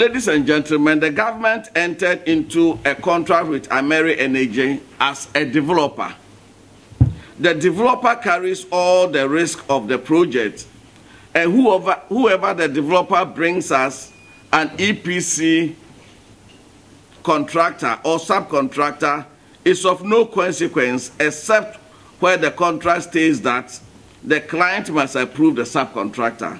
Ladies and gentlemen, the government entered into a contract with AMERI Energy as a developer. The developer carries all the risk of the project, and whoever the developer brings us an EPC contractor or subcontractor is of no consequence except where the contract states that the client must approve the subcontractor,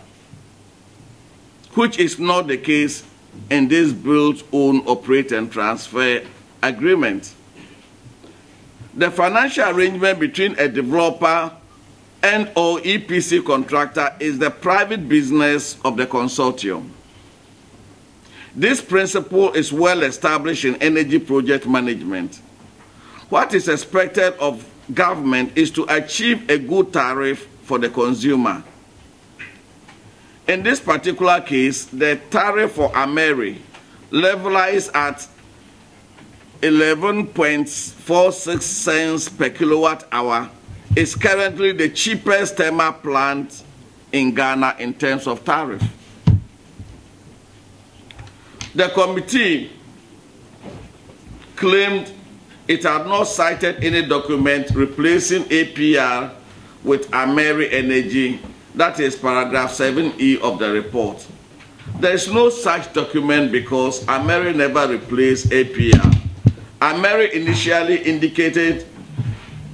which is not the case in this build, own, operate, and transfer agreement. The financial arrangement between a developer and or EPC contractor is the private business of the consortium. This principle is well established in energy project management. What is expected of government is to achieve a good tariff for the consumer. In this particular case, the tariff for AMERI, levelized at 11.46 cents per kilowatt hour, is currently the cheapest thermal plant in Ghana in terms of tariff. The committee claimed it had not cited any document replacing APR with AMERI Energy. That is paragraph 7E of the report. There is no such document because AMERI never replaced APR. AMERI initially indicated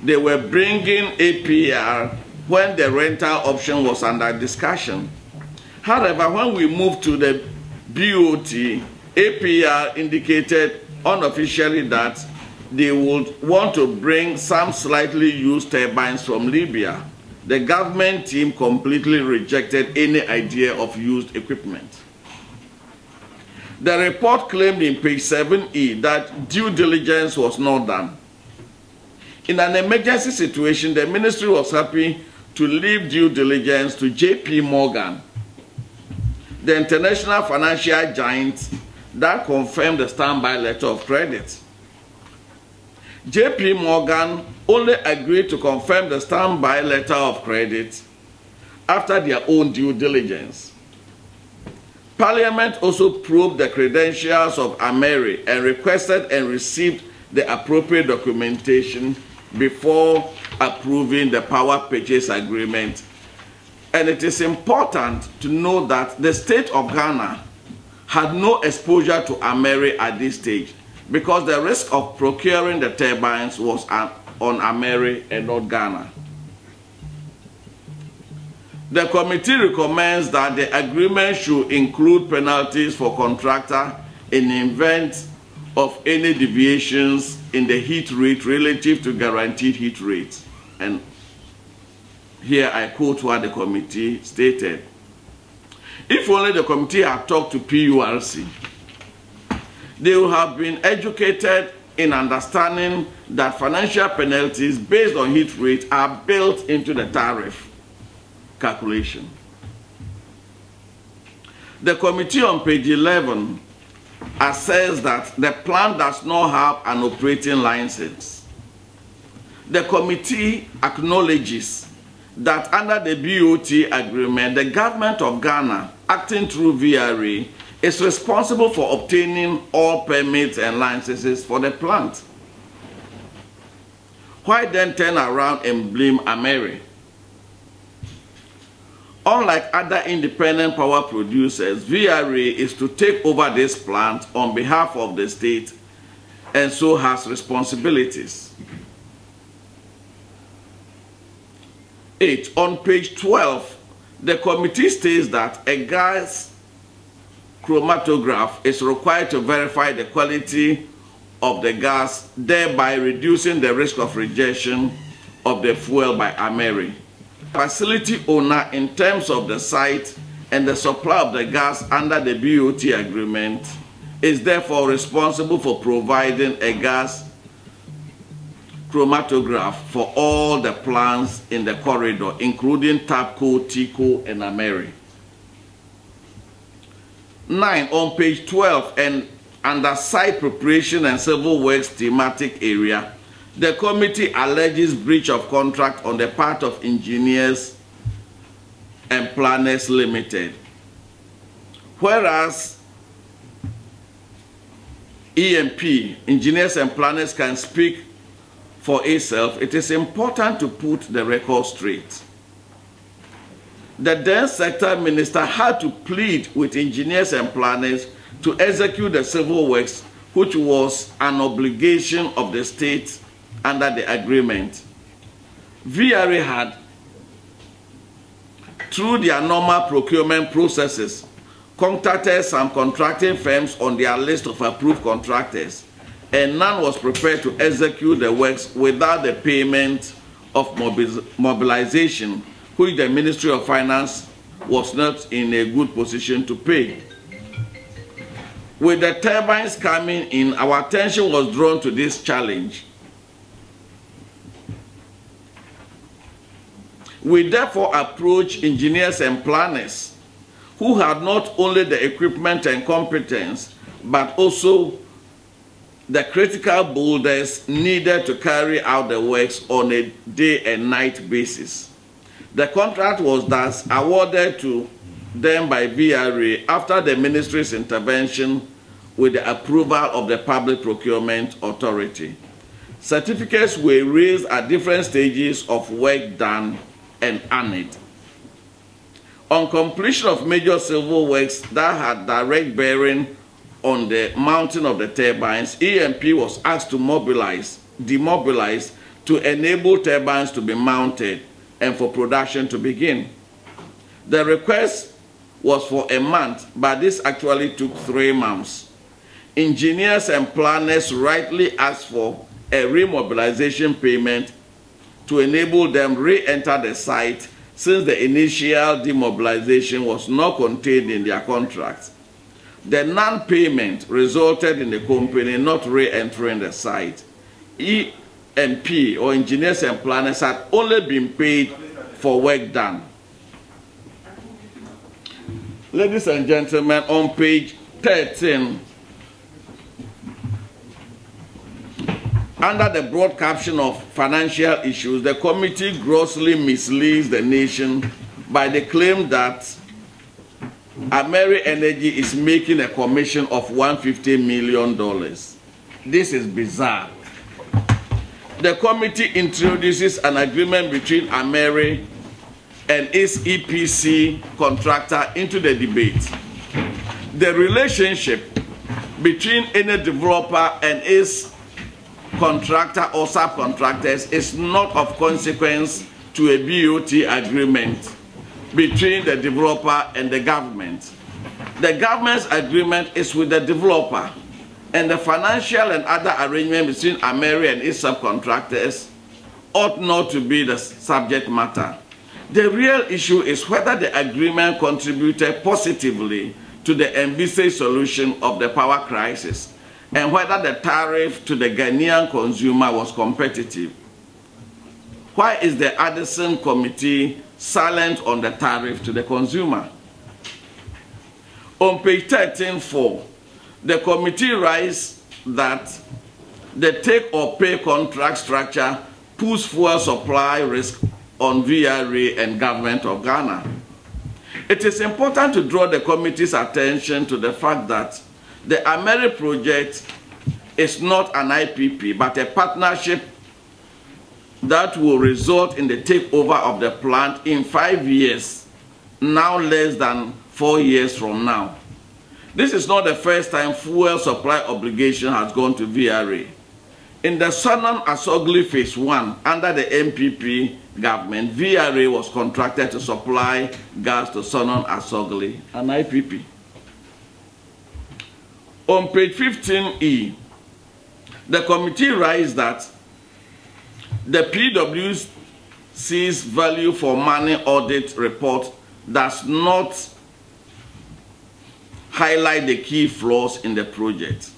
they were bringing APR when the rental option was under discussion. However, when we moved to the BOT, APR indicated unofficially that they would want to bring some slightly used turbines from Libya. The government team completely rejected any idea of used equipment. The report claimed in page 7E that due diligence was not done. In an emergency situation, the ministry was happy to leave due diligence to JP Morgan, the international financial giant that confirmed the standby letter of credit. JP Morgan only agreed to confirm the standby letter of credit after their own due diligence. Parliament also probed the credentials of AMERI and requested and received the appropriate documentation before approving the power purchase agreement. And it is important to know that the state of Ghana had no exposure to AMERI at this stage, because the risk of procuring the turbines was on AMERI and not Ghana. The committee recommends that the agreement should include penalties for contractor in the event of any deviations in the heat rate relative to guaranteed heat rate. And here I quote what the committee stated. If only the committee had talked to PURC, they would have been educated in understanding that financial penalties based on heat rate are built into the tariff calculation. The committee on page 11 asserts that the plant does not have an operating license. The committee acknowledges that under the BOT agreement, the government of Ghana, acting through VRA, is responsible for obtaining all permits and licenses for the plant. Why then turn around and blame AMERI? Unlike other independent power producers, VRA is to take over this plant on behalf of the state and so has responsibilities. 8. On page 12, the committee states that a gas chromatograph is required to verify the quality of the gas, thereby reducing the risk of rejection of the fuel by AMERI. Facility owner, in terms of the site and the supply of the gas under the BOT agreement, is therefore responsible for providing a gas chromatograph for all the plants in the corridor, including TAPCO, TICO, and AMERI. 9. On page 12 and under site preparation and civil works thematic area, the committee alleges breach of contract on the part of Engineers and Planners Limited. Whereas E&P, engineers and planners, can speak for itself, it is important to put the record straight. The then sector minister had to plead with engineers and planners to execute the civil works, which was an obligation of the state under the agreement. VRA had, through their normal procurement processes, contacted some contracting firms on their list of approved contractors, and none was prepared to execute the works without the payment of mobilization, which the Ministry of Finance was not in a good position to pay. With the turbines coming in, our attention was drawn to this challenge. We therefore approached engineers and planners who had not only the equipment and competence, but also the critical boulders needed to carry out the works on a day and night basis. The contract was thus awarded to them by VRA after the ministry's intervention with the approval of the Public Procurement Authority. Certificates were raised at different stages of work done and honored. On completion of major civil works that had direct bearing on the mounting of the turbines, E&P was asked to demobilize to enable turbines to be mounted and for production to begin. The request was for a month, but this actually took 3 months. Engineers and planners rightly asked for a remobilization payment to enable them re-enter the site, since the initial demobilization was not contained in their contracts. The non-payment resulted in the company not re-entering the site. E&P, or engineers and planners, had only been paid for work done. Ladies and gentlemen, on page 13, under the broad caption of financial issues, the committee grossly misleads the nation by the claim that AMERI Energy is making a commission of $150 million. This is bizarre. The committee introduces an agreement between AMERI and its EPC contractor into the debate. The relationship between any developer and its contractor or subcontractors is not of consequence to a BOT agreement between the developer and the government. The government's agreement is with the developer, and the financial and other arrangement between AMERI and its subcontractors ought not to be the subject matter. The real issue is whether the agreement contributed positively to the envisaged solution of the power crisis, and whether the tariff to the Ghanaian consumer was competitive. Why is the Addison Committee silent on the tariff to the consumer? On page 13.4, the committee writes that the take-or-pay contract structure puts fuel supply risk on VRA and government of Ghana. It is important to draw the committee's attention to the fact that the AMERI project is not an IPP, but a partnership that will result in the takeover of the plant in 5 years, now less than 4 years from now. This is not the first time fuel supply obligation has gone to VRA. In the Sonon Asogli Phase 1, under the MPP government, VRA was contracted to supply gas to Sonon Asogli, an IPP. On page 15E, the committee writes that the PwC's value for money audit report does not highlight the key flaws in the project.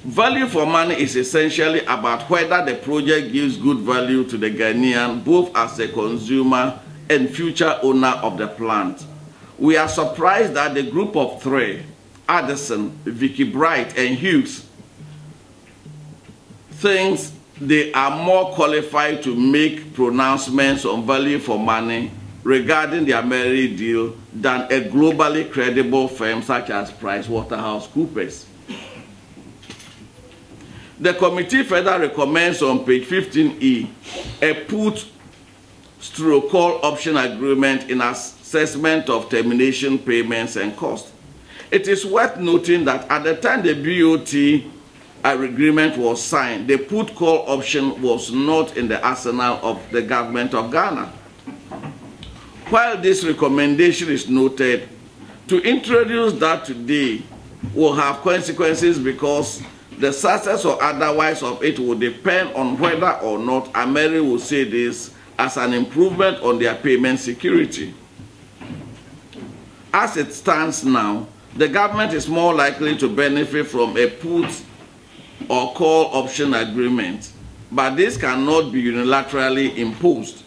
Value for money is essentially about whether the project gives good value to the Ghanaian, both as a consumer and future owner of the plant. We are surprised that the group of 3, Addison, Vicky Bright, and Hughes, thinks they are more qualified to make pronouncements on value for money regarding the AMERI deal than a globally credible firm such as PricewaterhouseCoopers. The committee further recommends on page 15E a put/call option agreement in assessment of termination payments and costs. It is worth noting that at the time the BOT agreement was signed, the put-call option was not in the arsenal of the government of Ghana. While this recommendation is noted, to introduce that today will have consequences because the success or otherwise of it will depend on whether or not AMERI will see this as an improvement on their payment security. As it stands now, the government is more likely to benefit from a put or call option agreement, but this cannot be unilaterally imposed.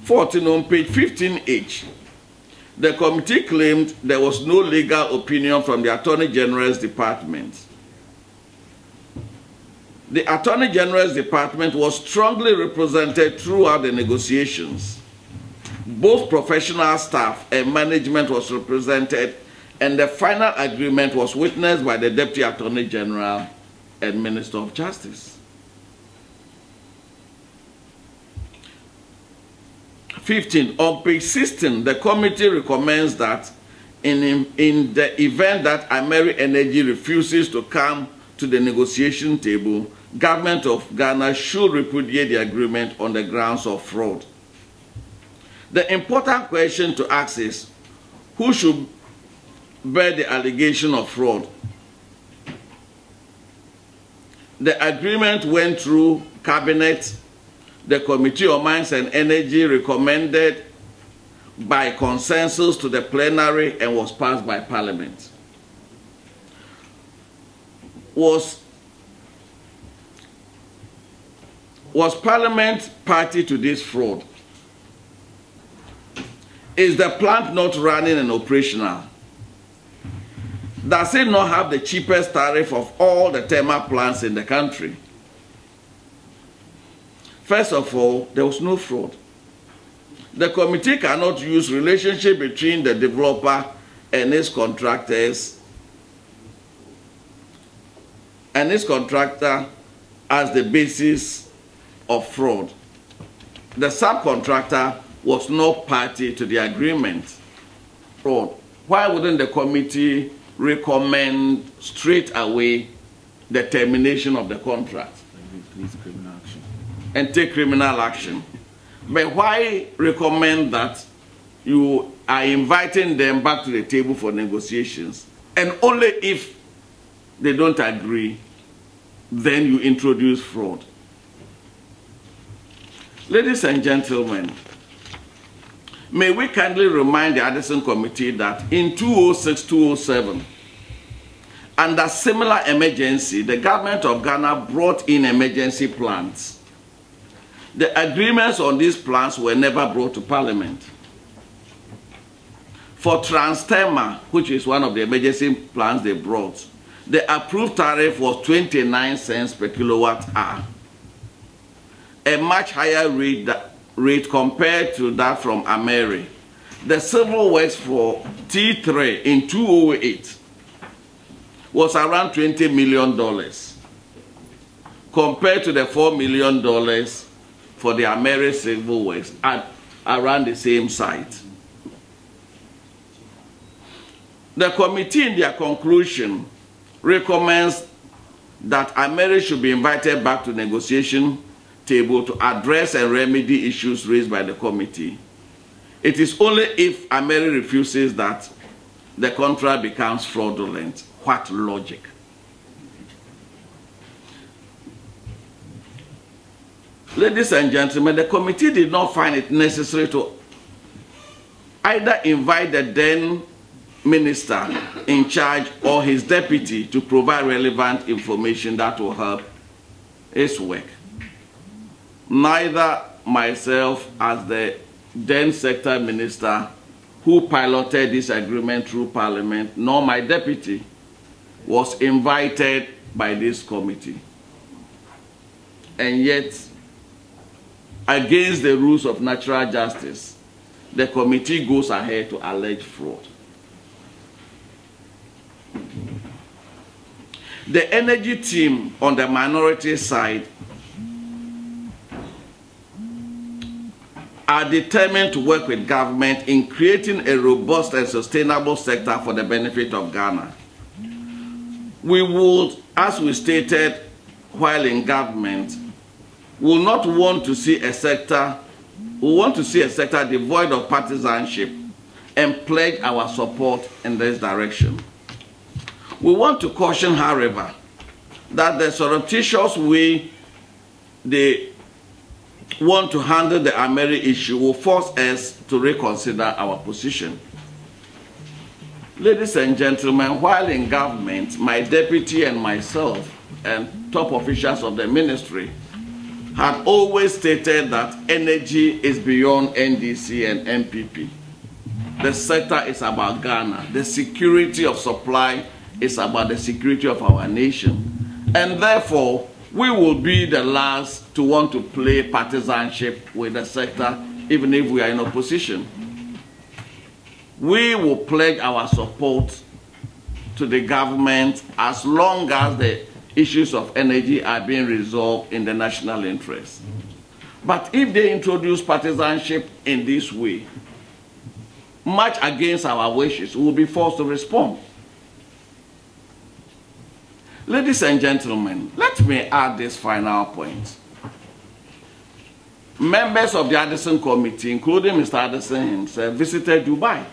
14 on page 15H, the committee claimed there was no legal opinion from the Attorney General's Department. The Attorney General's Department was strongly represented throughout the negotiations. Both professional staff and management was represented, and the final agreement was witnessed by the Deputy Attorney General and Minister of Justice. 15. On page 16, the committee recommends that in the event that AMERI Energy refuses to come to the negotiation table, Government of Ghana should repudiate the agreement on the grounds of fraud. The important question to ask is, who should bear the allegation of fraud? The agreement went through Cabinet. The Committee on Mines and Energy recommended by consensus to the plenary and was passed by Parliament. Was Parliament party to this fraud? Is the plant not running and operational? Does it not have the cheapest tariff of all the thermal plants in the country? First of all, there was no fraud. The committee cannot use relationship between the developer and its contractors and its contractor as the basis of fraud. The subcontractor was not party to the agreement. Fraud. Why wouldn't the committee recommend straight away the termination of the contract and take criminal action? But why recommend that you are inviting them back to the table for negotiations, and only if they don't agree, then you introduce fraud? Ladies and gentlemen, may we kindly remind the Addison Committee that in 2006-2007, under similar emergency, the government of Ghana brought in emergency plans. The agreements on these plans were never brought to Parliament. For Transderma, which is one of the emergency plans they brought, the approved tariff was 29 cents per kilowatt hour, a much higher rate compared to that from AMERI. The civil works for T3 in 2008 was around $20 million compared to the $4 million for the AMERI civil works at around the same site. The committee in their conclusion recommends that AMERI should be invited back to negotiation table to address and remedy issues raised by the committee. It is only if AMERI refuses that the contract becomes fraudulent. What logic? Ladies and gentlemen, the committee did not find it necessary to either invite the then minister in charge or his deputy to provide relevant information that will help his work. Neither myself as the then sector minister who piloted this agreement through Parliament, nor my deputy was invited by this committee. And yet, against the rules of natural justice, the committee goes ahead to allege fraud. The energy team on the minority side are determined to work with government in creating a robust and sustainable sector for the benefit of Ghana. We would, as we stated while in government, will not want to see a sector, we want to see a sector devoid of partisanship and pledge our support in this direction. We want to caution, however, that the surreptitious way they want to handle the AMERI issue will force us to reconsider our position. Ladies and gentlemen, while in government, my deputy and myself and top officials of the ministry had always stated that energy is beyond NDC and MPP. The sector is about Ghana. The security of supply is about the security of our nation. And therefore, we will be the last to want to play partisanship with the sector, even if we are in opposition. We will pledge our support to the government as long as the issues of energy are being resolved in the national interest. But if they introduce partisanship in this way, much against our wishes, we will be forced to respond. Ladies and gentlemen, let me add this final point. Members of the Addison Committee, including Mr. Addison himself, visited Dubai.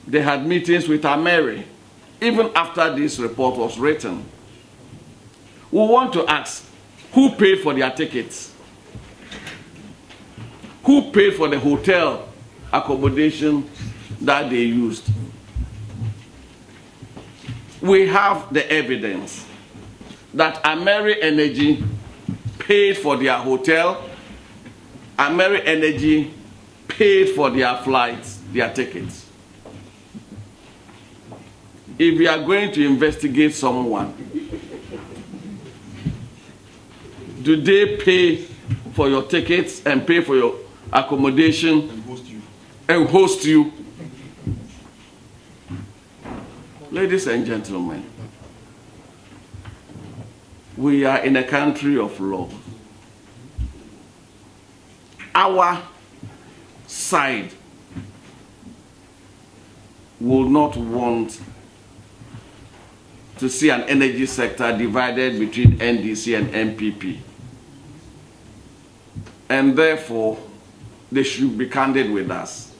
They had meetings with AMERI, even after this report was written. We want to ask, who paid for their tickets? Who paid for the hotel accommodation that they used? We have the evidence that AMERI Energy paid for their hotel, AMERI Energy paid for their flights, their tickets. If we are going to investigate someone, do they pay for your tickets and pay for your accommodation and host you? Ladies and gentlemen, we are in a country of law. Our side will not want to see an energy sector divided between NDC and MPP. And therefore, they should be candid with us.